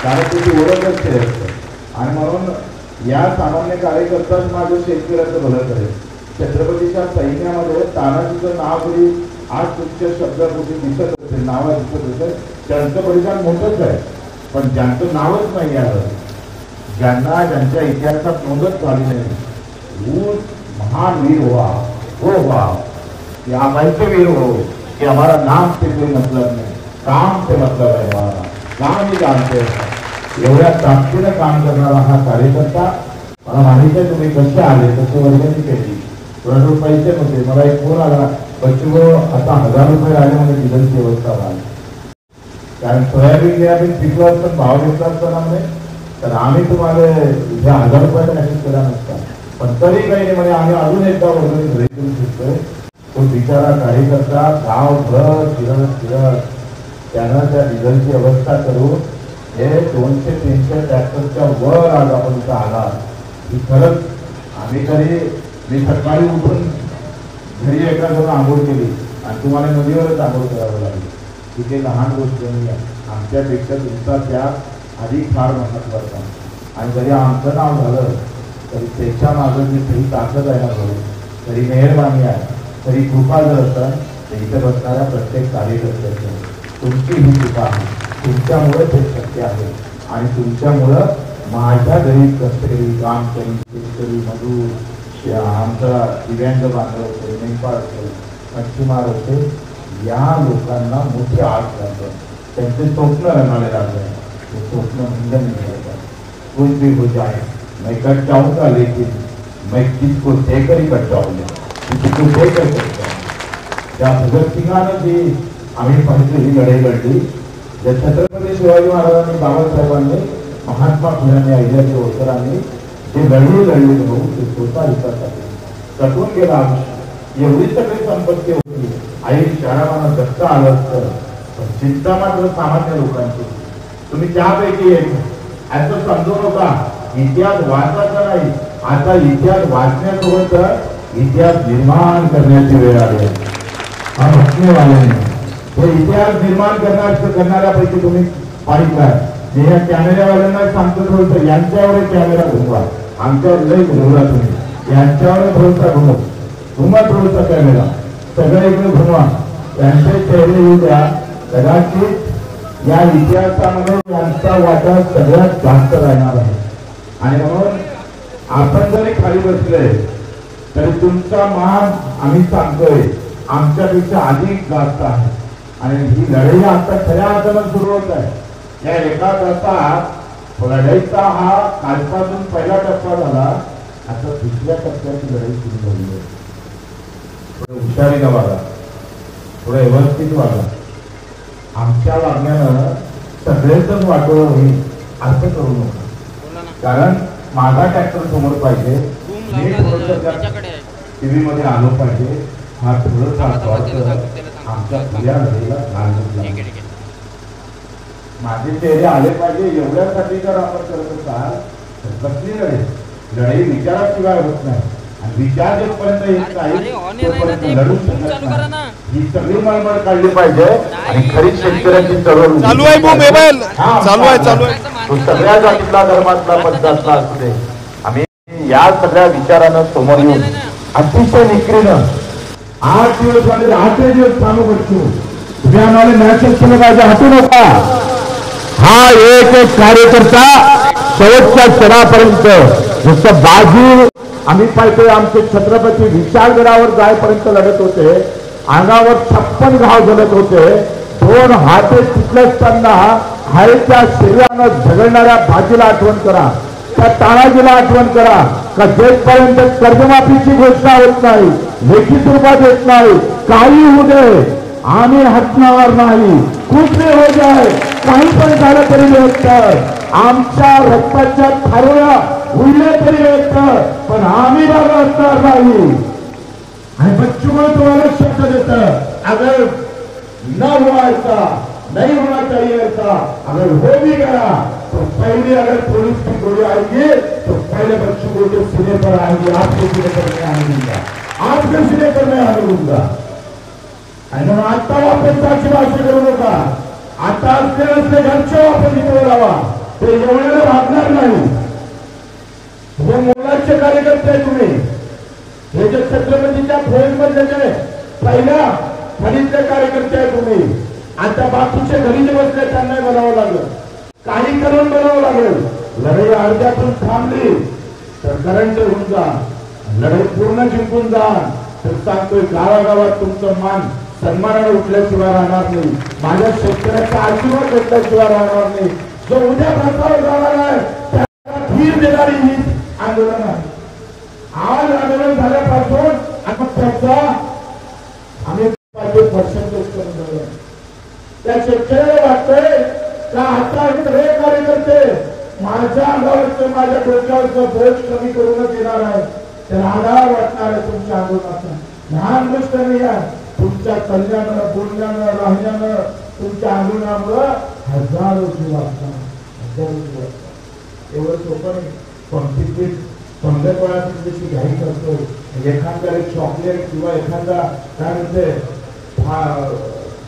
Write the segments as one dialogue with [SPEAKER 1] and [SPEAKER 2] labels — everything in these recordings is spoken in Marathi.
[SPEAKER 1] कारण त्याची ओळखच ते असते. आणि म्हणून या सामान्य कार्यकर्ताच माझं शेतकऱ्याचं भलं करेल. छत्रपतीच्या सैन्यामध्ये तानाजीचं नाव जरी आज तुमच्या शब्दापोटी दिसत असेल, नाव दिसत असेल, त्यांचं बलिदान मोठंच आहे. पण ज्यांचं नावच नाही आलं, ज्यांना ज्यांच्या इतिहासात नोंदच झाली नाही, वो महान वीर हुआ, वो हुआ कि आप ऐसे वीर हो कि हमारा नाम से कोई मतलब नहीं, काम से मतलब है हमारा, काम ही जानते हैं. एवढ्या ताकदीनं काम करणारा हा कार्यकर्ता. मला माहिती आहे तुम्ही कसे आले, कसे वर्गणी केली, थोडे पैसे नव्हते. मला एक फोन आला, बच्चू आता 1000 रुपये आले म्हणजे डिझेलची व्यवस्था झाली. कारण सोयाबीन पिकलं असतं, भाव घेतला असताना म्हणे तर आम्ही तुम्हाला इथे 1000 रुपयाचा मेसेज केला नसता. पण तरी काही नाही म्हणे, आम्ही अजून एकदा वर्गणी घरी करू शकतोय. तो बिचारा कार्यकर्ता गावभर फिरत त्यानं त्या डिझेलची व्यवस्था करून हे 200-300 ट्रॅक्टरच्या वर आज आपण इथं आला. ही खरंच आम्ही तरी मी सकाळी उठून घरी एका जण आंघोळ केली आणि तुम्हाला नदीवरच आंघोळ करावं लागली. तिथे लहान गोष्ट नाही आहे. आमच्यापेक्षा तुमचा त्याग अधिक फार महत्वाचा. आणि जरी आमचं नाव झालं तरी त्याच्या मागं जी खरी ताकद आहे ना भाऊ, तरी मेहरबानी आहे, तरी कृपा जर असेल तर इथे बसणाऱ्या प्रत्येक कार्यकर्त्याचं तुमची ही कृपा आहे. तुमच्यामुळे ते शक्य आहे. आणि तुमच्यामुळं माझ्या घरी कष्टकरी, कामकरी, शेतकरी, मजूर, आमचा दिव्यांग बांधव असेल, मेंढपाळ असेल, मच्छीमार असेल, या लोकांना मोठी आस लागतं. त्यांचे स्वप्न रंगाले लागले. ते स्वप्न भंजन मिळालं. कुछ भी हो जाए मैं कट जाऊंगा, लेकिन मैं किसको देकर ही कट जाऊंगा, किसको देकर कट जाऊंगा. त्या भगतसिंगानं जी आम्ही पाहिजे ही लढाई लढली, ज्या छत्रपती शिवाजी महाराजांनी, बाबासाहेबांनी, महात्मा फुल्यांनी, अहिल्यादेवी होळकरांनी जे लढली भाऊ, ते स्वतः हितासाठी कटून गेला आयुष्य. एवढी सगळी संपत्ती होती. आई शहराला धक्का आलं असतं, पण चिंता मात्र सामान्य लोकांची. तुम्ही त्यापैकी एक असं समजू नका. इतिहास वाचायचा नाही, आता इतिहास वाचण्यासोबत इतिहास निर्माण करण्याची वेळ आली. हा घटनेवाल्याने हे इतिहास निर्माण करणाऱ्यापैकी तुम्ही पाहिलाय. मी या कॅमेऱ्यावाल्यांना सांगतो थोडं, यांच्यावर कॅमेरा घुमवा, आमच्यावर लई घुमवला तुम्ही, यांच्यावर थोडासा घुमवा थोडासा कॅमेरा, सगळ्या इकडे घुमवा, त्यांचे चेहरे येऊ द्या. कदाचित या इतिहासामध्ये यांचा वाटा सगळ्यात जास्त राहणार आहे. आणि म्हणून आपण जरी खाली बसले तरी तुमचा मान आम्ही सांगतोय आमच्यापेक्षा अधिक जास्त आहे. आणि ही लढाई आता खऱ्या अर्थानं सुरू होत आहे. या एका तासात लढाईचा हा कालपासून पहिला टप्पा झाला, आता दुसऱ्या टप्प्याची लढाई सुरू झाली आहे. थोडं हुशारीनं वागा, थोडं व्यवस्थित वागा. आमच्या वागण्यानं सगळेच वाटोळं होईल असं करू नका. कारण माझा ट्रॅक्टर समोर पाहिजे, मी थोडंसं टीव्ही मध्ये आलो पाहिजे, हा थोडंसं आमच्या खुल्या लढाईला घालून माझे चेहरे आले पाहिजे. एवढ्यासाठी जर आपण करत असाल तर कसली लढाई विचाराशिवाय होत नाही. आणि विचार जोपर्यंत येत नाही लढू शकत नाही. ही सगळी मळमळ काढली पाहिजे. आणि खरी शेतकऱ्यांची चळवळ
[SPEAKER 2] चालू आहे, चालू आहे.
[SPEAKER 1] तो सगळ्या जातीतला, धर्मातला, पंथातला असू दे, आम्ही या सगळ्या विचारानं समोर येऊन अतिशय निकरीनं 8 दिवस झाले, 8 दिवस चालू करतो. तुम्ही आम्हाला मॅसेज केलं पाहिजे, हटू नका. हा एक एक कार्यकर्ता शेवटच्या क्षणापर्यंत नुसतं बाजू आम्ही पाहतोय. आमचे छत्रपती विशाळगडावर जायपर्यंत लढत होते, अंगावर 56 घाव जळत होते. 2 हाते तिथले असताना हायच्या शरीरानं झगडणाऱ्या भाजीला आठवण करा, त्या तानाजीला आठवण करा. का जेपर्यंत कर्जमाफीची घोषणा होत नाही, लेखी स्वरूपात येत नाही, काही होऊ दे, आम्ही हटणार नाही. कुछ भी हो जाए, काही पण झालं तरी व्यक्त, आमच्या रक्ताच्या थारोळ्या उडल्या तरी व्यक्त, पण आम्ही असणार नाही. आणि बच्चू तुम्हाला शब्द देतं, अगर न हुआ ऐसा, नहीं होना चाहिए ऐसा, अगर हो भी गया तो पहले अगर पुलिस की गोली आएगी तो पहले बच्चों को जो सीने पर आएंगे, आपके सीने पर मैं आने दूंगा, आपके सीने पर मैं आने दूंगा. आणि म्हणून आता वापस भाषा करू नका. आता असले घरचे वापर इथे लावा. ते एवढ्याला वागणार नाही. हे मुलाचे कार्यकर्ते आहे तुम्ही. हे जे छत्रपतीच्या फौजमध्ये जे पहिल्या फळीतले कार्यकर्ते आहे तुम्ही. आता बापूचे घरी जे बसले त्यांना बनावं लागलं, काही करून बनावं लागेल. लढाई अर्ध्यातून थांबली तर करंट होऊन जा, लढाई पूर्ण जिंकून जा तर सांगतोय गावागावात तुमचं मान सन्मानाने उठल्याशिवाय राहणार नाही. माझ्या शेतकऱ्याचा आशीर्वाद भेटल्याशिवाय राहणार नाही. जो उद्या रस्त्यावर जाणार आहे त्याला धीर देणारी ही आंदोलन आहे. आज आंदोलन झाल्यापासून आपण त्याचा आम्ही पर्सेंटेज करून दिलं. त्या शेतकऱ्याला वाटतंय का आता हे कार्यकर्ते माझ्या अंगावरचं माझ्या डोक्यावरचं बोज कमी करूनच येणार आहे. त्याला आधार वाटणार आहे तुमच्या आंदोलनाचा. लहान गोष्ट नाही आहे. तुमच्या कल्याणानं बोलण्यानं राहण्यानं तुमच्या आंदोलनामुळं हजारो जीव असतात, हजारो जीव असतात. एवढं सोपं नाही. पंक्तीत पंधरपणाची जशी घाई करतो एखादा एक चॉकलेट किंवा एखादा काय म्हणते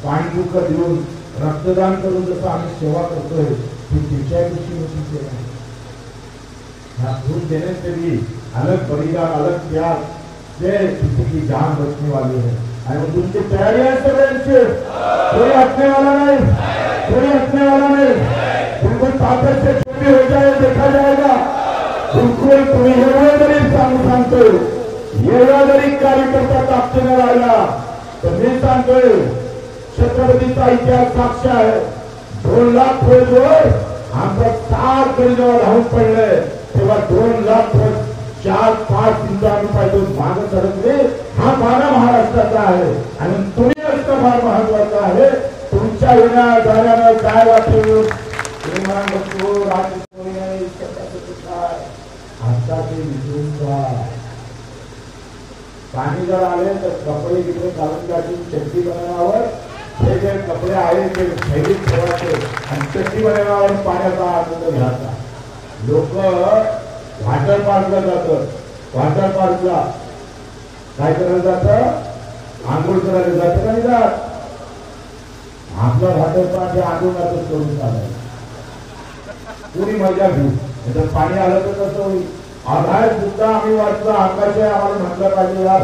[SPEAKER 1] पाणी दुःख देऊन रक्तदान करून जसं आम्ही सेवा करतोय ती तिच्या दिवशी मोठी सेवा आहे. ह्या दूध देने से भी अलग बलिदान अलग त्याग से किसी की जान बचने वाली है. आणि तुमची तयारी आहे सगळ्यांची. कोई हटने वाला नहीं, कोई हटने वाला नहीं. बिल्कुल ताकत से छोटी हो जाए देखा जाएगा. बिल्कुल तुम्ही एवढं जरी सांगतोय, एवढा जरी कार्यकर्ता ताकदीने राहिला तर मी सांगतोय छत्रपतीचा इतिहास साक्ष आहे. 2 लाख फौजवर आमचा 7 गडी जेव्हा राहून पडले तेव्हा 2 लाख फौज 4-5 दिवस आम्ही पाहिजे मागे सरकले. हा माना महाराष्ट्राचा आहे आणि तुम्ही असणं फार महत्वाचं आहे. तुमच्या येण्या जाण्यानं काय वाटेल आता ते विसरून जा. पाणी जर आले तर कपडे तिकडे घालून काढून चड्डी बनवण्यावर हे जे कपडे आहेत ते थैलीत ठेवायचे आणि चड्डी बनवण्यावर पाण्याचा आनंद घ्यायचा. लोक वॉटर पार्कला जातात. वॉटर पार्कला काय करायला जातं? आंघोळ करायला जातं का नाही जात? आपला वॉटर पार्क हे आंघोळातच करून चालायचं. पुरी मजा घेऊ. जर पाणी आलं तर कसं होईल? आधार सुद्धा आम्ही वाटलं आकाश आहे आम्हाला म्हटलं पाहिजे यार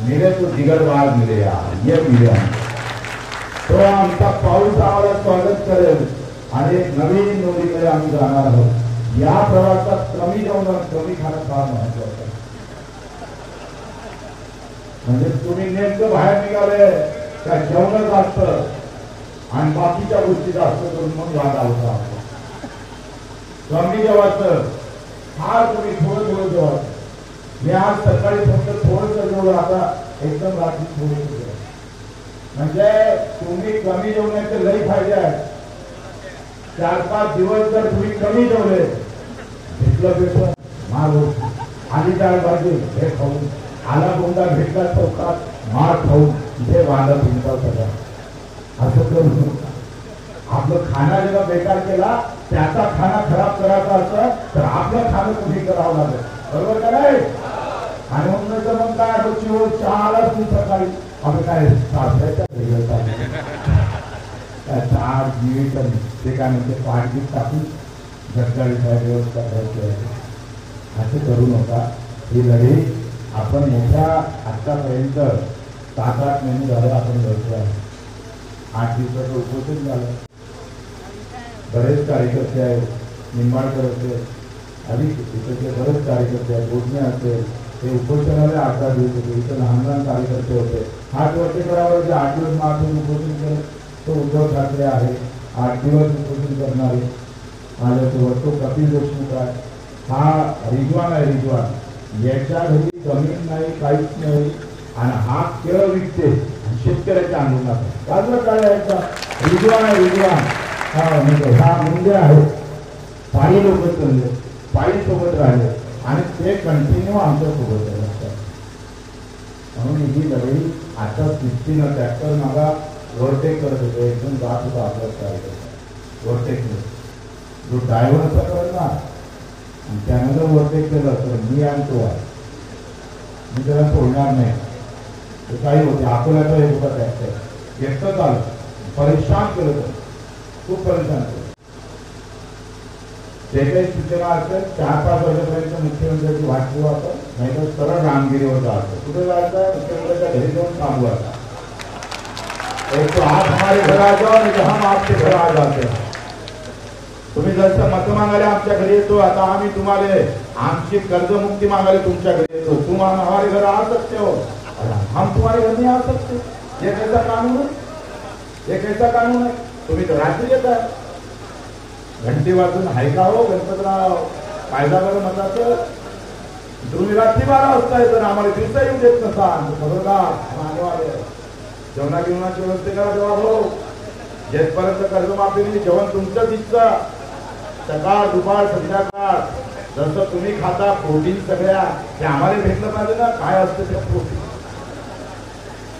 [SPEAKER 1] मिले तो दिगर बाग मिले यार ये मिले. तो आमचा पाऊस आम्हाला स्वागत करेल आणि नवीन नोंदीकडे आम्ही जाणार आहोत. या प्रवासात कमी जेवण कमी खाणं फार महत्वाचं आहे. म्हणजे तुम्ही नेमकं बाहेर निघाले का जेवण जास्त आणि बाकीच्या गोष्टी जास्त करून मग वाद होता. कमी जेवायचं फार तुम्ही थोडं जेवायचं. मी आज सकाळी फक्त थोडंसं जेवलं, आता एकदम रात्री थोडं. म्हणजे तुम्ही कमी जेवण्याचे लई फायदे आहेत. 4-5 दिवस जर तुम्ही कमी जेवले भेटलं भेटलं मार आली डाळ भाजी हे खाऊन आला बोंडा भेटला चौकात मार खाऊन इथे वांदा तुमचा सगळा असं करू नका. आपलं खाना जेव्हा बेकार केला त्याचा खाना खराब करायचा असं तर आपलं खाणं तुम्ही करावं लागेल. बरोबर का नाही? आणि म्हणून मग काय रोजची रोज चहा आला तू सकाळी आपण काय सासऱ्याच्या चहा जीवित ते काय म्हणते पाठगीत टाकून झटकाळी व्यवस्था करायची आहे. असं करू नका. ही लढाई आपण मोठ्या आतापर्यंत 7-8 महिने झालं आपण लढतो आहे. 8 दिवसाचं उपोषण झालं. बरेच कार्यकर्ते आहेत. निंबाळकर असेल अधिक तिकडचे बरेच कार्यकर्ते आहेत. बोधणे असेल ते उपोषणाला 8-10 दिवस होते. इथं लहान कार्यकर्ते होते. 8 वर्षेकरावर जे 8 दिवस मागून उपोषण केलं तो उद्धव ठाकरे आहे. 8 दिवस उपोषण करणारे माझ्यासोबत तो कपिल देशमुख आहे. हा रिजवान आहे. रिजवान याच्या घरी जमीन नाही काहीच नाही आणि हा केळ विकते शेतकऱ्याच्या आंदोलनात बाजूला काय आहे. रिजवान आहे. रिजवान हा मुंडे आहे. पायी लोक चालले पायी सोबत राहिले आणि ते कंटिन्यू आमच्या सोबत आहे. म्हणून ही लढाई आता 60 ट्रॅक्टर मागा ओव्हरटेक करत होते. एकदम जात होता आपल्या कार्यकर्ता ओव्हरटेक जो ड्रायव्हर असा करणार आणि त्यानंतर ओव्हरटेक केलं तर मी आणतो आहे मी त्याला सोडणार नाही. ते काही होते अकोल्याचा एक होता ट्रॅक्टर एकटंच आलं परेशान केलं तर खूप परेशान केलं. जे काही सूचना असेल 4-5 वाजेपर्यंत मुख्यमंत्र्यांची वाट पाहू आपण, नाही तर सरळ रामगिरीवर जायचं. कुठे जायचं? मुख्यमंत्र्यांच्या घरी जाऊन थांबू आता. एक तो आप हमारे घर आ जाओ, नहीं तो हम आपके घर आ जाते हैं. तुम्ही जसं मत मागायला आमच्या घरी येतो, आता आम्ही तुम्हाला आमची कर्जमुक्ती मागायला तुमच्या घरी येतो. तुम हमारे घर आ सकते हो, हम तुम्हारे घर नहीं आ सकते. ये कैसा कानून है? ये कैसा कानून है? तुम्ही तर रात्री येत आहे. घंटी वाजून हाय का हो गणपतराव? कायदा बरं मताचं. तुम्ही रात्री 12 वाजता येतं, आम्हाला दिवसा येऊ देत नसाल. खबरदार. जेवणा जेवणाची व्यवस्था करा तेव्हा हो. जेथपर्यंत कर्जमाफी नाही, जेवण तुमचंच इच्छा. सकाळ दुपार संध्याकाळ जसं तुम्ही खाता प्रोटीन सगळ्या ते आम्हाला भेटलं पाहिजे ना. काय असतं ते प्रोटीन?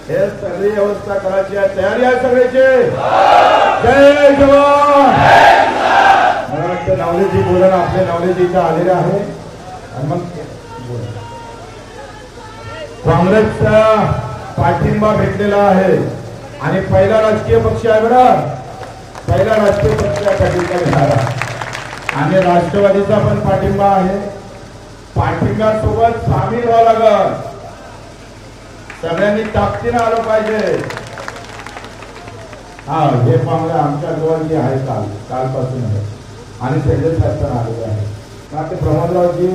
[SPEAKER 1] हे सगळी व्यवस्था करायची आहे. तयारी आहे सगळ्याची. जय जवान. मला वाटतं नवलेजी बोलणं आपले नवलेजी इथं आलेले आहे. आणि मग काँग्रेसचा पाठिंबा भेटलेला आहे आणि पहिला राजकीय पक्ष आहे बरं. पहिला राजकीय पक्षासाठी झाला आणि राष्ट्रवादीचा पण पाठिंबा आहे. पाठिंब्यासोबत सामील व्हावं लागल. सगळ्यांनी ताकदीनं आलं पाहिजे. हा हे पाहुणे आमच्या जवळ जे आहे कालपासून आहे आणि संजय साहेब पण आलेले आहे. मग ते प्रमोदरावजी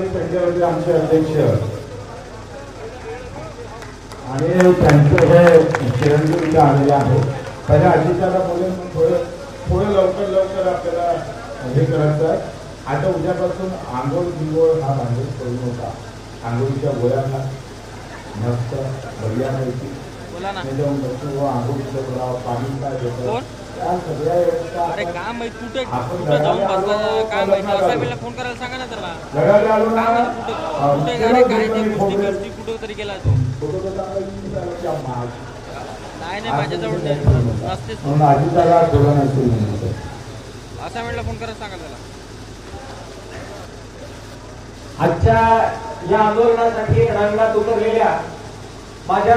[SPEAKER 1] संजयजी आमचे अध्यक्ष आणि त्यांचे हे चिरंजीव आलेले आहे. पहिले अजिताला बोलून थोडं लवकर आपल्याला हे करायचं आहे. आता उद्यापासून आंघोळ हा भांडण करू नका. आंघोळीच्या गोळ्यांना मस्त बढियापैकी आंघोळीचं बोलावं, पाणी काय देतं त्या सगळ्या व्यवस्था आपण घराला आलो ना. अजिताला बोला नाही
[SPEAKER 3] असा वेळेला फोन करायला सांगा त्याला.
[SPEAKER 4] आजच्या या आंदोलनासाठी रंगात उतरलेल्या माझ्या